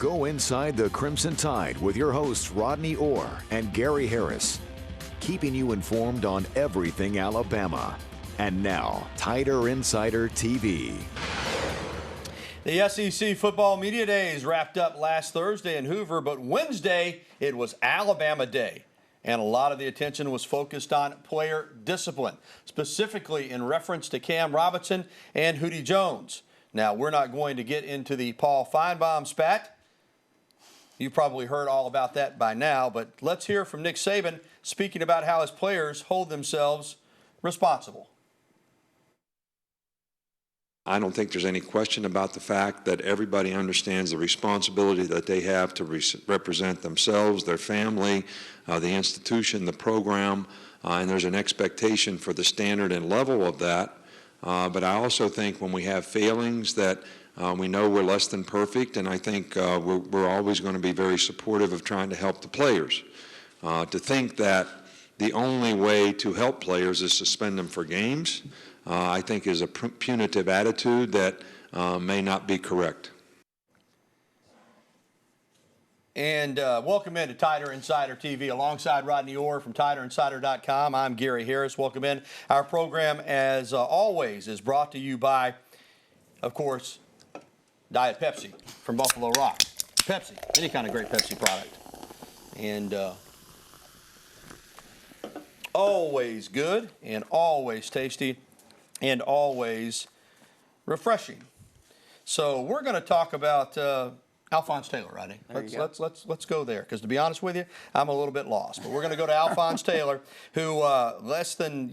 Go inside the Crimson Tide with your hosts Rodney Orr and Gary Harris, keeping you informed on everything Alabama. And now, Tider Insider TV. The SEC Football Media Days wrapped up last Thursday in Hoover, but Wednesday it was Alabama Day. And a lot of the attention was focused on player discipline, specifically in reference to Cam Robinson and Hootie Jones. Now, we're not going to get into the Paul Feinbaum spat. You've probably heard all about that by now, but let's hear from Nick Saban speaking about how his players hold themselves responsible. I don't think there's any question about the fact that everybody understands the responsibility that they have to represent themselves, their family, the institution, the program, and there's an expectation for the standard and level of that. But I also think when we have failings that we know we're less than perfect, and I think we're always going to be very supportive of trying to help the players. To think that the only way to help players is suspend them for games, I think is a punitive attitude that may not be correct. And welcome in to Tider Insider TV alongside Rodney Orr from TiderInsider.com. I'm Gary Harris. Welcome in. Our program, as always, is brought to you by, of course, Diet Pepsi from Buffalo Rock. Pepsi, any kind of great Pepsi product. And always good and always tasty and always refreshing. So we're going to talk about Alphonse Taylor, Rodney. Let's go there, because to be honest with you, I'm a little bit lost. But we're going to go to Alphonse Taylor, who less than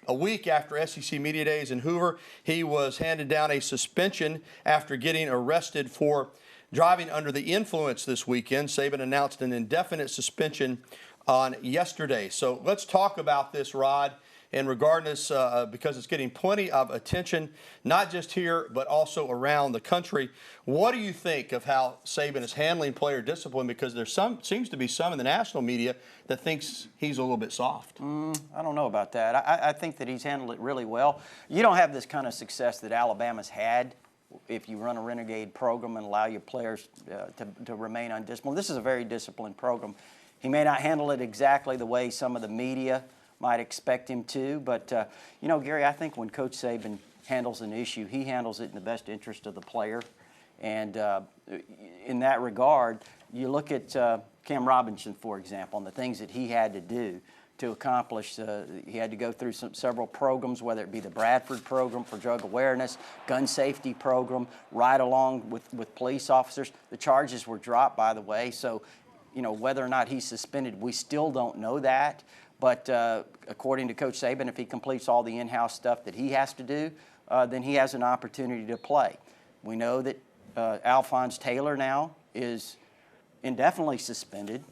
a week after SEC Media Days in Hoover, he was handed down a suspension after getting arrested for driving under the influence this weekend. Saban announced an indefinite suspension on yesterday. So let's talk about this, Rod. And regardless, because it's getting plenty of attention, not just here, but also around the country. What do you think of how Saban is handling player discipline? Because there's seems to be some in the national media that thinks he's a little bit soft. I don't know about that. I think that he's handled it really well. You don't have this kind of success that Alabama's had if you run a renegade program and allow your players to remain undisciplined. This is a very disciplined program. He may not handle it exactly the way some of the media might expect him to, but Gary, I think when Coach Saban handles an issue, he handles it in the best interest of the player. And in that regard, you look at Cam Robinson, for example, and the things that he had to do to accomplish. He had to go through several programs, whether it be the Bradford program for drug awareness, gun safety program, ride along with police officers. The charges were dropped, by the way, so whether or not he's suspended, we still don't know that. But according to Coach Saban, if he completes all the in-house stuff that he has to do, then he has an opportunity to play. We know that Alphonse Taylor now is indefinitely suspended,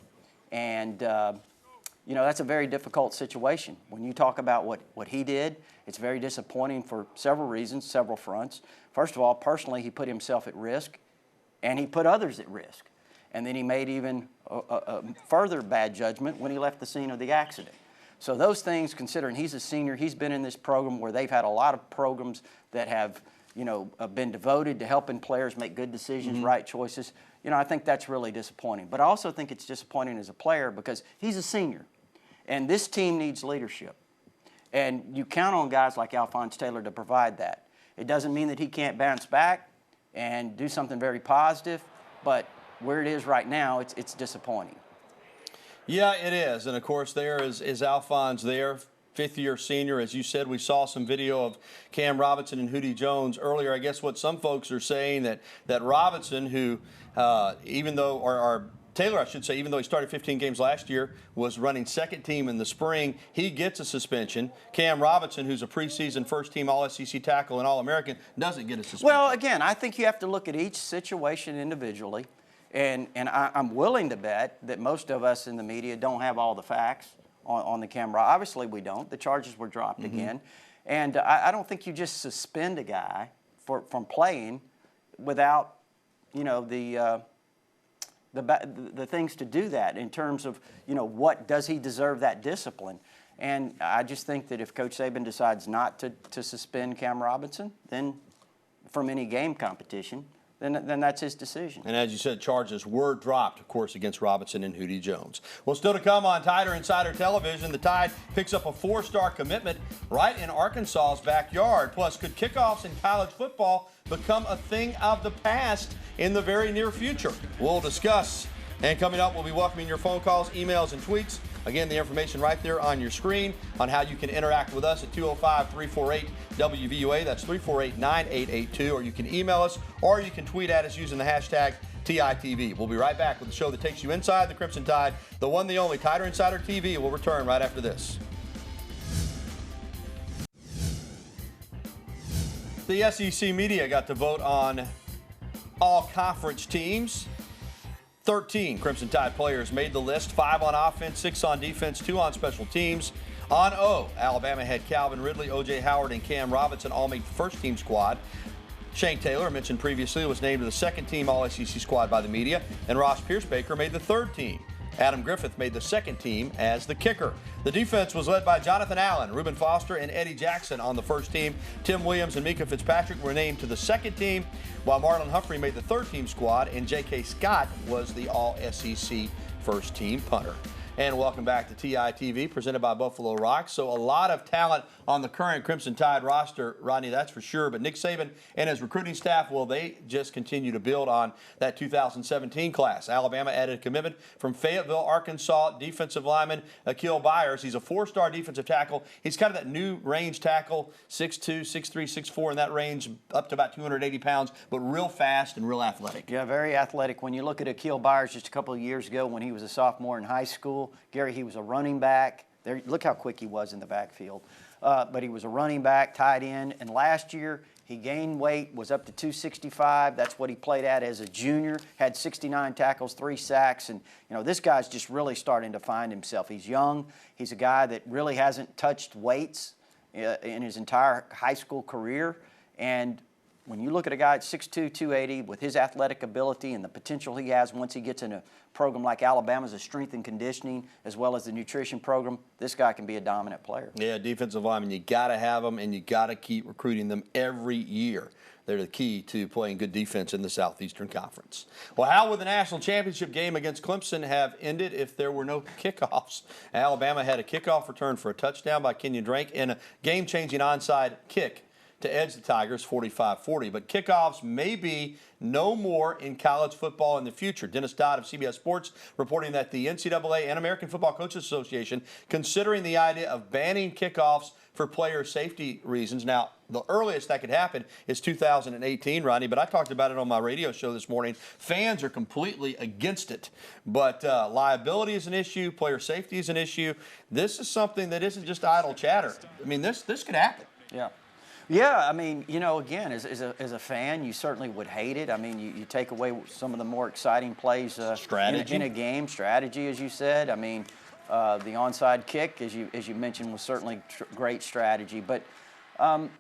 and that's a very difficult situation. When you talk about what he did, it's very disappointing for several reasons, several fronts. First of all, personally, he put himself at risk, and he put others at risk. And then he made even a further bad judgment when he left the scene of the accident. So those things, considering he's a senior, he's been in this program where they've had a lot of programs that have, been devoted to helping players make good decisions, right choices. I think that's really disappointing. But I also think it's disappointing as a player because he's a senior, and this team needs leadership. And you count on guys like Alphonse Taylor to provide that. It doesn't mean that he can't bounce back and do something very positive, but where it is right now, it's disappointing. Yeah, it is. And, of course, there is Alphonse there, fifth-year senior. As you said, we saw some video of Cam Robinson and Hootie Jones earlier. I guess what some folks are saying that Robinson, who even though, or Taylor, I should say, even though he started 15 games last year, was running second team in the spring, he gets a suspension. Cam Robinson, who's a preseason first-team All-SEC tackle and All-American, doesn't get a suspension. Well, again, I think you have to look at each situation individually. And I'm willing to bet that most of us in the media don't have all the facts on the camera. Obviously, we don't. The charges were dropped again. And I don't think you just suspend a guy from playing without, the things to do that in terms of, what does he deserve that discipline? And I just think that if Coach Saban decides not to suspend Cam Robinson, then from any game competition, then that's his decision. And as you said, charges were dropped, of course, against Robinson and Hootie Jones. Well, still to come on Tider Insider Television, the Tide picks up a 4-star commitment right in Arkansas's backyard. Plus, could kickoffs in college football become a thing of the past in the very near future? We'll discuss. And coming up, we'll be welcoming your phone calls, emails, and tweets. Again, the information right there on your screen on how you can interact with us at 205-348-WVUA. That's 348-9882. Or you can email us, or you can tweet at us using the hashtag TITV. We'll be right back with the show that takes you inside the Crimson Tide. The one, the only, Tider Insider TV will return right after this. The SEC media got to vote on all conference teams. 13 Crimson Tide players made the list, 5 on offense, 6 on defense, 2 on special teams. On O, Alabama had Calvin Ridley, O.J. Howard, and Cam Robinson all made the first-team squad. Shane Taylor, mentioned previously, was named to the second-team All-SEC squad by the media, and Ross Pierce-Baker made the third team. Adam Griffith made the second team as the kicker. The defense was led by Jonathan Allen, Reuben Foster, and Eddie Jackson on the first team. Tim Williams and Mika Fitzpatrick were named to the second team, while Marlon Humphrey made the third-team squad, and J.K. Scott was the All-SEC first-team punter. And welcome back to TITV, presented by Buffalo Rock. So a lot of talent on the current Crimson Tide roster, Rodney, that's for sure. But Nick Saban and his recruiting staff, well, they just continue to build on that 2017 class. Alabama added a commitment from Fayetteville, Arkansas, defensive lineman Akil Byers. He's a 4-star defensive tackle. He's kind of that new range tackle, 6'2", 6'3", 6'4", in that range, up to about 280 pounds, but real fast and real athletic. Yeah, very athletic. When you look at Akil Byers just a couple of years ago when he was a sophomore in high school, Gary, he was a running back. There, look how quick he was in the backfield. But he was a running back, tight end. And last year, he gained weight, was up to 265. That's what he played at as a junior. Had 69 tackles, 3 sacks. And, you know, this guy's just really starting to find himself. He's young. He's a guy that really hasn't touched weights in his entire high school career. And when you look at a guy at 6'2", 280, with his athletic ability and the potential he has once he gets in a program like Alabama's, a strength and conditioning, as well as the nutrition program, this guy can be a dominant player. Yeah, defensive lineman, you got to have them, and you got to keep recruiting them every year. They're the key to playing good defense in the Southeastern Conference. Well, how would the national championship game against Clemson have ended if there were no kickoffs? Alabama had a kickoff return for a touchdown by Kenyon Drake and a game-changing onside kick to edge the Tigers 45-40. But kickoffs may be no more in college football in the future. Dennis Dodd of CBS Sports reporting that the NCAA and American Football Coaches Association considering the idea of banning kickoffs for player safety reasons. Now, the earliest that could happen is 2018, Rodney, but I talked about it on my radio show this morning. Fans are completely against it, but liability is an issue, player safety is an issue. This is something that isn't just idle chatter. I mean, this could happen. Yeah. Yeah, I mean, you know, again, as a fan, you certainly would hate it. I mean, you take away some of the more exciting plays in a game. Strategy, as you said. I mean, the onside kick, as you mentioned, was certainly great strategy. But,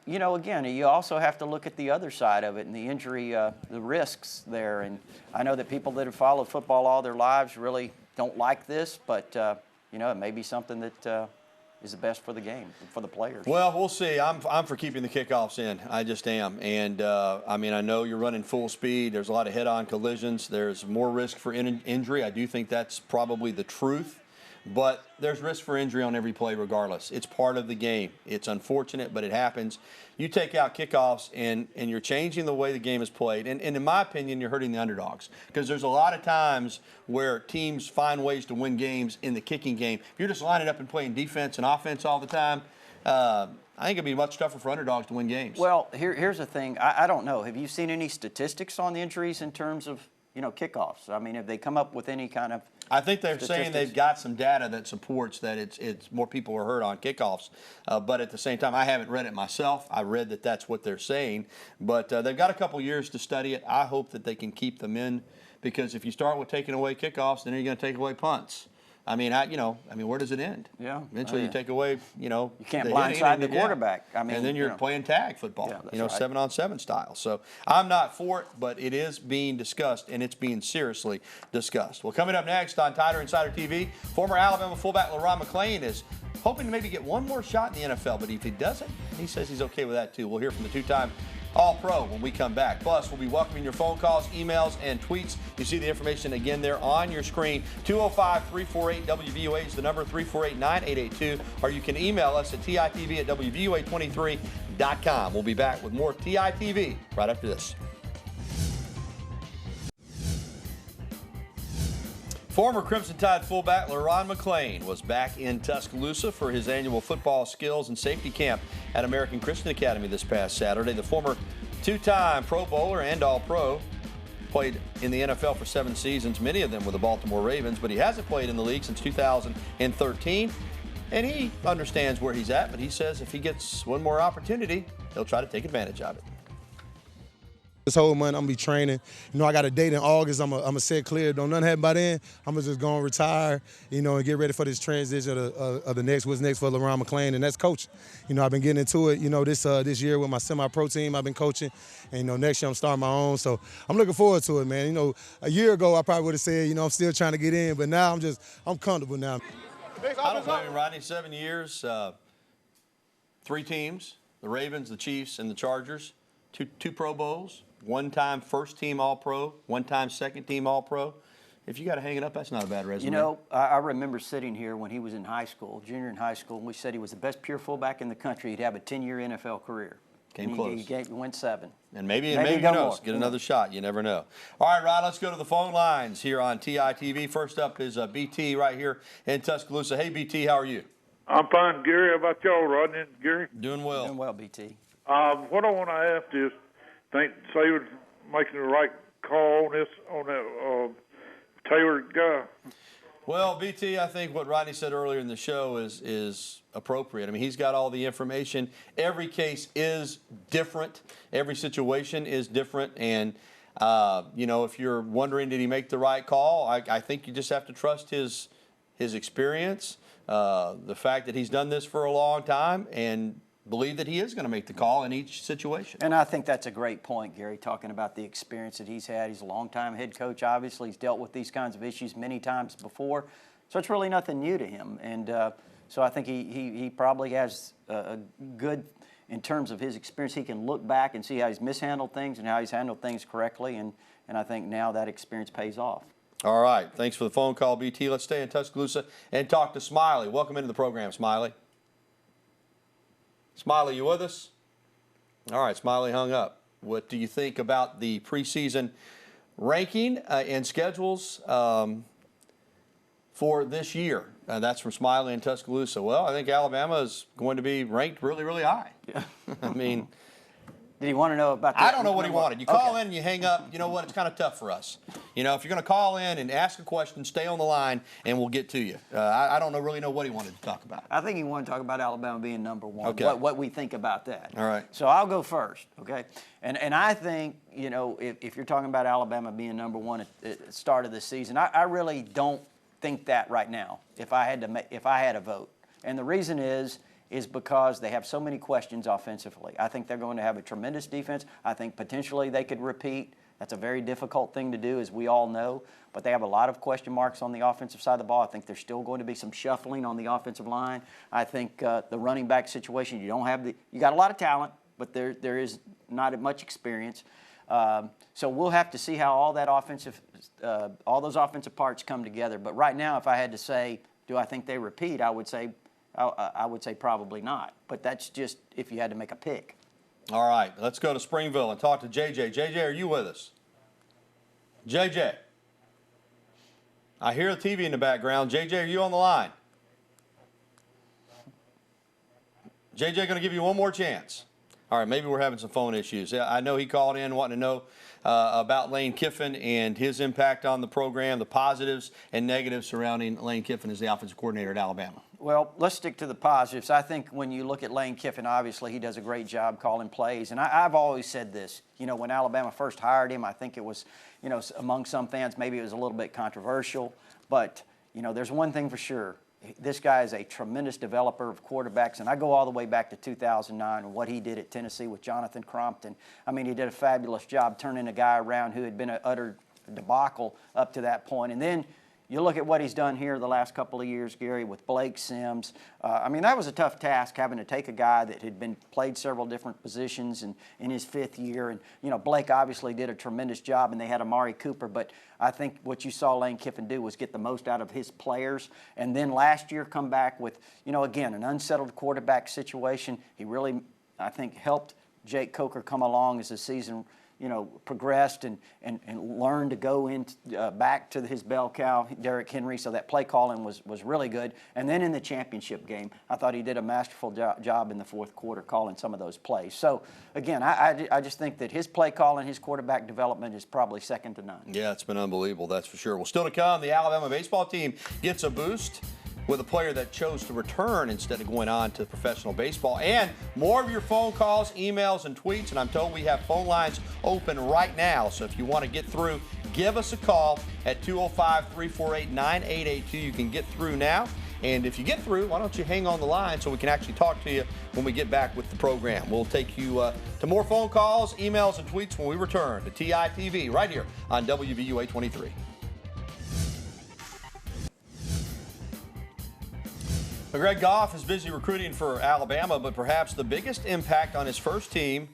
you know, again, you also have to look at the other side of it and the injury, the risks there. And I know that people that have followed football all their lives really don't like this, but, you know, it may be something that is the best for the game, for the players. Well, we'll see. I'm for keeping the kickoffs in. I just am. And, I mean, I know you're running full speed. There's a lot of head-on collisions. There's more risk for injury. I do think that's probably the truth. But there's risk for injury on every play regardless. It's part of the game. It's unfortunate, but it happens. You take out kickoffs, and you're changing the way the game is played. And in my opinion, you're hurting the underdogs because there's a lot of times where teams find ways to win games in the kicking game. If you're just lining up and playing defense and offense all the time, I think it'd be much tougher for underdogs to win games. Well, here's the thing. I don't know. Have you seen any statistics on the injuries in terms of, you know, kickoffs? I mean, have they come up with any kind of I think they're saying they've got some data that supports that it's more people are hurt on kickoffs. But at the same time, I haven't read it myself. I read that that's what they're saying. But they've got a couple years to study it. I hope that they can keep them in because if you start with taking away kickoffs, then you're going to take away punts. I mean, where does it end? Yeah. Eventually, you take away, you can't blindside the quarterback. I mean, and then you're playing tag football, right. 7-on-7 style. So I'm not for it, but it is being discussed, and it's being seriously discussed. Well, coming up next on Tider Insider TV, former Alabama fullback Lauron Mlan is hoping to maybe get one more shot in the NFL, but if he doesn't, he says he's okay with that too. We'll hear from the two-time All-Pro when we come back. Plus, we'll be welcoming your phone calls, emails, and tweets. You see the information again there on your screen. 205-348-WVUA is the number, 348-9882. Or you can email us at TITV@WVUA23.com. We'll be back with more TITV right after this. Former Crimson Tide fullback Lauron Mlan was back in Tuscaloosa for his annual football skills and safety camp at American Christian Academy this past Saturday. The former two-time Pro Bowler and All-Pro played in the NFL for 7 seasons, many of them with the Baltimore Ravens, but he hasn't played in the league since 2013. And he understands where he's at, but he says if he gets one more opportunity, he'll try to take advantage of it. This whole month, I'm going to be training. You know, I got a date in August. I'm going to set clear. Don't nothing happen by then. I'm going to just go and retire, you know, and get ready for this transition of the next, what's next for Lauron Mlan, and that's coaching. You know, I've been getting into it, you know, this year with my semi-pro team I've been coaching. And, you know, next year I'm starting my own. So I'm looking forward to it, man. You know, a year ago I probably would have said, you know, I'm still trying to get in. But now I'm comfortable now. I don't blame him, Rodney. 7 years, 3 teams, the Ravens, the Chiefs, and the Chargers, two Pro Bowls. One-time first-team All-Pro, one-time second-team All-Pro. If you got to hang it up, that's not a bad resume. You know, I remember sitting here when he was in high school, junior in high school, and we said he was the best pure fullback in the country. He'd have a 10-year NFL career. Came close. He went 7. And maybe who knows, get another shot. You never know. All right, Rod, let's go to the phone lines here on TITV. First up is BT right here in Tuscaloosa. Hey, BT, how are you? I'm fine, Gary. How about y'all, Rodney and Gary? Doing well. Doing well, BT. What I want to ask is, say he was making the right call on that Taylor guy. Well, BT, I think what Rodney said earlier in the show is appropriate. I mean, he's got all the information. Every case is different. Every situation is different. And, you know, if you're wondering, did he make the right call, I think you just have to trust his experience, the fact that he's done this for a long time, and believe that he is going to make the call in each situation. And I think that's a great point, Gary, talking about the experience that he's had. He's a longtime head coach, obviously. He's dealt with these kinds of issues many times before. So it's really nothing new to him. And so I think he probably has a good, in terms of his experience, he can look back and see how he's mishandled things and how he's handled things correctly. And I think now that experience pays off. All right. Thanks for the phone call, BT. Let's stay in Tuscaloosa and talk to Smiley. Welcome into the program, Smiley. Smiley, you with us? All right, Smiley hung up. What do you think about the preseason ranking and schedules for this year? That's from Smiley in Tuscaloosa. Well, I think Alabama is going to be ranked really, really high. Yeah. I mean, did he want to know about that? I don't know what he wanted. You call in and you hang up. You know what? It's kind of tough for us. You know, if you're going to call in and ask a question, stay on the line and we'll get to you. I don't really know what he wanted to talk about. I think he wanted to talk about Alabama being number 1, okay. what we think about that. All right. So I'll go first, okay? And I think, you know, if you're talking about Alabama being number 1 at the start of the season, I really don't think that right now if I had a vote. And the reason is because they have so many questions offensively. I think they're going to have a tremendous defense. I think potentially they could repeat. That's a very difficult thing to do, as we all know. But they have a lot of question marks on the offensive side of the ball. I think there's still going to be some shuffling on the offensive line. I think the running back situation, you got a lot of talent, but there is not much experience. So we'll have to see how all those offensive parts come together. But right now, if I had to say, do I think they repeat, I would say probably not. But that's just if you had to make a pick. All right, let's go to Springville and talk to JJ. JJ, are you with us? JJ. I hear the TV in the background. JJ, are you on the line? JJ going to give you one more chance. All right, maybe we're having some phone issues. Yeah, I know he called in wanting to know about Lane Kiffin and his impact on the program, the positives and negatives surrounding Lane Kiffin as the offensive coordinator at Alabama. Well, let's stick to the positives. I think when you look at Lane Kiffin, obviously he does a great job calling plays. And I've always said this, you know, when Alabama first hired him, I think it was, you know, among some fans, maybe it was a little bit controversial. But, you know, there's one thing for sure. This guy is a tremendous developer of quarterbacks, and I go all the way back to 2009 and what he did at Tennessee with Jonathan Crompton. I mean, he did a fabulous job turning a guy around who had been an utter debacle up to that point. And then You look at what he's done here the last couple of years, Gary, with Blake Sims. I mean, that was a tough task, having to take a guy that had played several different positions in his 5th year. And, you know, Blake obviously did a tremendous job, and they had Amari Cooper. But I think what you saw Lane Kiffin do was get the most out of his players. And then last year come back with, you know, again, an unsettled quarterback situation. He really, I think, helped Jake Coker come along as the season progressed and learned to go in back to his bell cow, Derrick Henry, so that play calling was really good. And then in the championship game, I thought he did a masterful job in the 4th quarter calling some of those plays. So, again, I just think that his play calling, his quarterback development is probably second to none. Yeah, it's been unbelievable, that's for sure. Well, still to come, the Alabama baseball team gets a boost with a player that chose to return instead of going on to professional baseball. And more of your phone calls, emails, and tweets. And I'm told we have phone lines open right now. So if you want to get through, give us a call at 205-348-9882. You can get through now. And if you get through, why don't you hang on the line so we can actually talk to you when we get back with the program. We'll take you to more phone calls, emails, and tweets when we return to TITV right here on WVUA 23. Greg Goff is busy recruiting for Alabama, but perhaps the biggest impact on his first team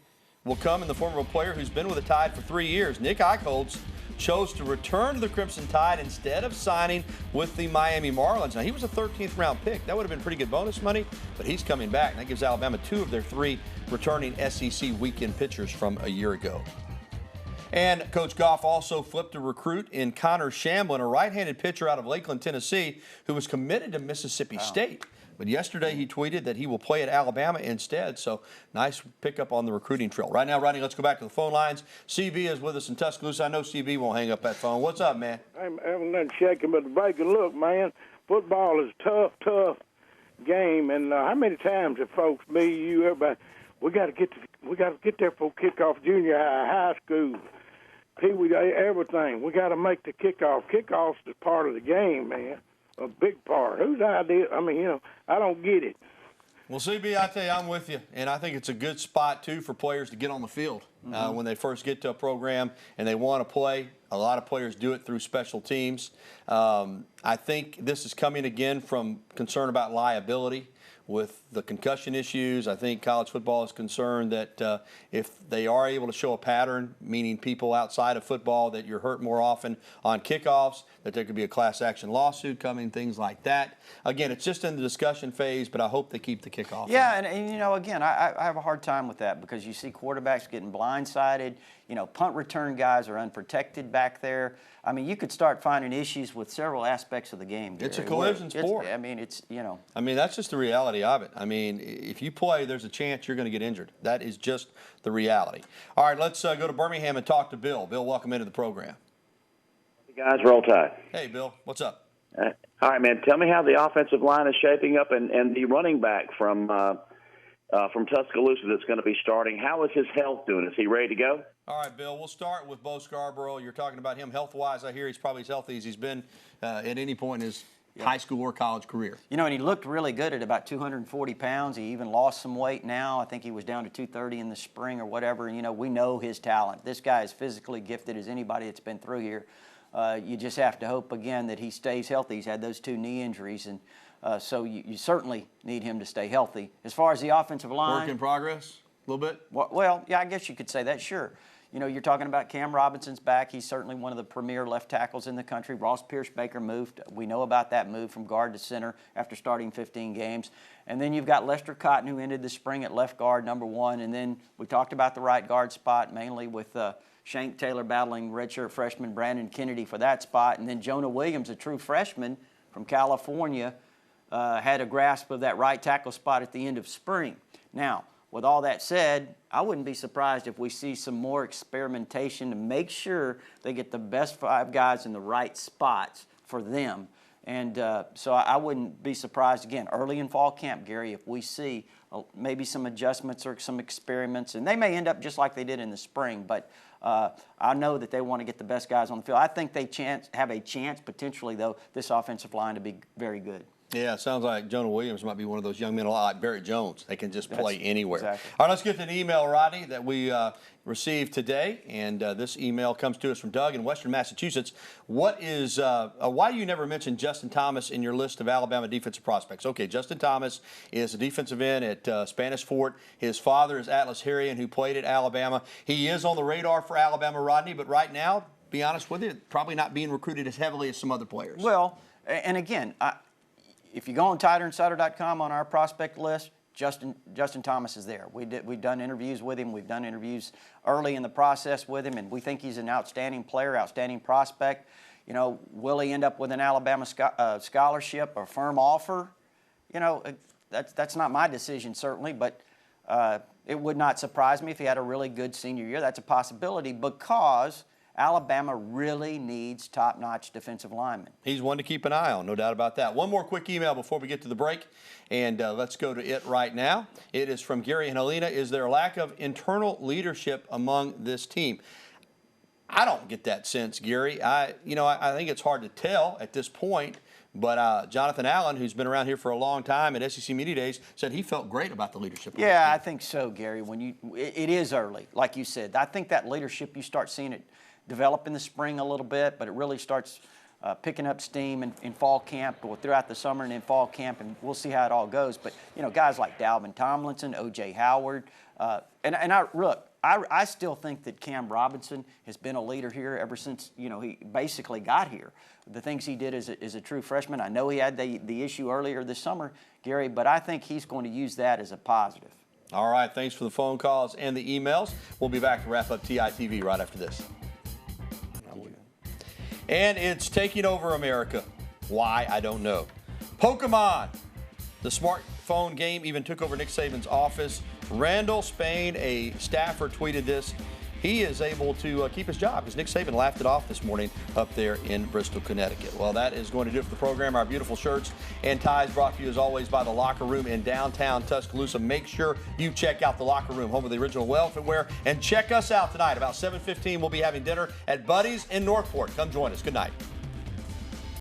will come in the form of a player who's been with the Tide for 3 years. Nick Eichholz chose to return to the Crimson Tide instead of signing with the Miami Marlins. Now, he was a 13th round pick. That would have been pretty good bonus money, but he's coming back. And that gives Alabama 2 of their 3 returning SEC weekend pitchers from a year ago. And Coach Goff also flipped a recruit in Connor Shamblin, a right-handed pitcher out of Lakeland, Tennessee, who was committed to Mississippi State. But yesterday he tweeted that he will play at Alabama instead. So nice pickup on the recruiting trail. Right now, Rodney, let's go back to the phone lines. CB is with us in Tuscaloosa. I know CB won't hang up that phone. What's up, man? I'm having nothing shaking but the break. Look, man, football is a tough game. And how many times have folks, me, you, everybody, we got to get there for kickoff, junior high school. Everything. We got to make the kickoff. Kickoffs is part of the game, man. A big part. Whose idea? I mean, I don't get it. Well, CB, I tell you, I'm with you. And I think it's a good spot, too, for players to get on the field when they first get to a program and they want to play. A lot of players do it through special teams. I think this is coming again from concern about liability. With the concussion issues, I think college football is concerned that if they are able to show a pattern, meaning people outside of football, that you're hurt more often on kickoffs, that there could be a class action lawsuit coming, things like that. Again, it's just in the discussion phase, but I hope they keep the kickoff. Yeah, and again, I have a hard time with that because you see quarterbacks getting blindsided. Punt return guys are unprotected back there. I mean, you could start finding issues with several aspects of the game. Gary. It's a collision sport. I mean, that's just the reality of it. I mean, if you play, there's a chance you're going to get injured. That is just the reality. All right, let's go to Birmingham and talk to Bill. Bill, welcome into the program. Hey, guys, roll tide. Hey, Bill, what's up? All right, man. Tell me how the offensive line is shaping up and the running back from Tuscaloosa that's going to be starting. How is his health doing? Is he ready to go? All right, Bill, we'll start with Bo Scarborough. You're talking about him health-wise. I hear he's probably as healthy as he's been at any point in his high school or college career. And he looked really good at about 240 pounds. He even lost some weight now. I think he was down to 230 in the spring or whatever. We know his talent. This guy is physically gifted as anybody that's been through here. You just have to hope, again, that he stays healthy. He's had those 2 knee injuries, and so you certainly need him to stay healthy. As far as the offensive line. Work in progress a little bit? Well, yeah, I guess you could say that, sure. You're talking about Cam Robinson's back. He's certainly one of the premier left tackles in the country. Ross Pierce-Baker moved. We know about that move from guard to center after starting 15 games. And then you've got Lester Cotton, who ended the spring at left guard, number 1. And then we talked about the right guard spot, mainly with Shank Taylor battling redshirt freshman Brandon Kennedy for that spot. And then Jonah Williams, a true freshman from California, had a grasp of that right tackle spot at the end of spring. Now, with all that said, I wouldn't be surprised if we see some more experimentation to make sure they get the best 5 guys in the right spots for them. And so I wouldn't be surprised, again, early in fall camp, Gary, if we see maybe some adjustments or some experiments. And they may end up just like they did in the spring, but I know that they want to get the best guys on the field. I think they have a chance, potentially, though, this offensive line to be very good. Yeah, it sounds like Jonah Williams might be one of those young men, a lot like Barrett Jones. They can just play anywhere. Exactly. All right, let's get to an email, Rodney, that we received today. And this email comes to us from Doug in Western Massachusetts. What is why do you never mention Justin Thomas in your list of Alabama defensive prospects? Okay, Justin Thomas is a defensive end at Spanish Fort. His father is Atlas Harrian, who played at Alabama. He is on the radar for Alabama, Rodney, but right now, be honest with you, probably not being recruited as heavily as some other players. Well, and again, if you go on TiderInsider.com on our prospect list, Justin Thomas is there. We've done interviews with him. We've done interviews early in the process with him, and we think he's an outstanding player, outstanding prospect. You know, will he end up with an Alabama scholarship or firm offer? You know, that's not my decision, certainly, but it would not surprise me if he had a really good senior year. That's a possibility because Alabama really needs top-notch defensive linemen. He's one to keep an eye on, no doubt about that. One more quick email before we get to the break, and let's go to it right now. It is from Gary and Helena. Is there a lack of internal leadership among this team? I don't get that sense, Gary. I think it's hard to tell at this point, but Jonathan Allen, who's been around here for a long time at SEC Media Days, said he felt great about the leadership. Yeah, I think so, Gary. It is early, like you said. I think that leadership, you start seeing it develop in the spring a little bit, but it really starts picking up steam in fall camp or throughout the summer and in fall camp, and we'll see how it all goes. But, you know, guys like Dalvin Tomlinson, O.J. Howard, I still think that Cam Robinson has been a leader here ever since, you know, he basically got here. The things he did as a true freshman, I know he had the issue earlier this summer, Gary, but I think he's going to use that as a positive. All right, thanks for the phone calls and the emails. We'll be back to wrap up TITV right after this. And it's taking over America. Why? I don't know. Pokemon. The smartphone game even took over Nick Saban's office. Randall Spain, a staffer, tweeted this. He is able to keep his job because Nick Saban laughed it off this morning up there in Bristol, Connecticut. Well, that is going to do it for the program. Our beautiful shirts and ties brought to you as always by the Locker Room in downtown Tuscaloosa. Make sure you check out the Locker Room, home of the original Welfare Wear, and check us out tonight. About 7:15, we'll be having dinner at Buddy's in Northport. Come join us. Good night.